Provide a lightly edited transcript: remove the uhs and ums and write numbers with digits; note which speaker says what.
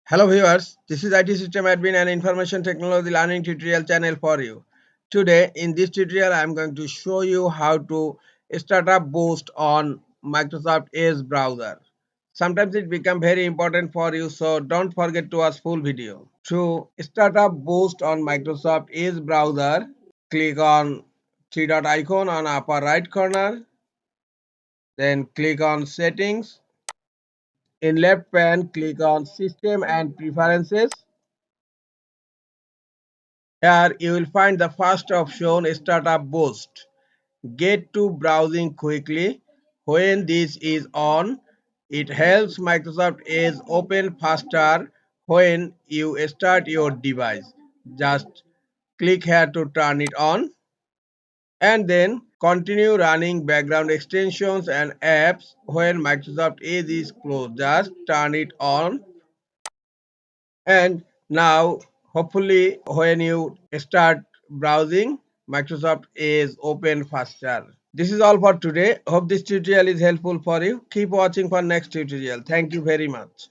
Speaker 1: Hello viewers, this is IT System Admin and Information Technology Learning tutorial channel for you. Today in this tutorial I am going to show you how to start up Boost on Microsoft Edge browser. Sometimes it becomes very important for you, so don't forget to watch full video. To start up Boost on Microsoft Edge browser, click on three dot icon on upper right corner, then click on Settings. In left pane, click on System and Preferences. Here you will find the first option Startup Boost. Get to browsing quickly. When this is on, it helps Microsoft Edge open faster when you start your device. Just click here to turn it on and then continue running background extensions and apps when Microsoft Edge is closed. Just turn it on. And now, hopefully, when you start browsing, Microsoft is open faster. This is all for today. Hope this tutorial is helpful for you. Keep watching for next tutorial. Thank you very much.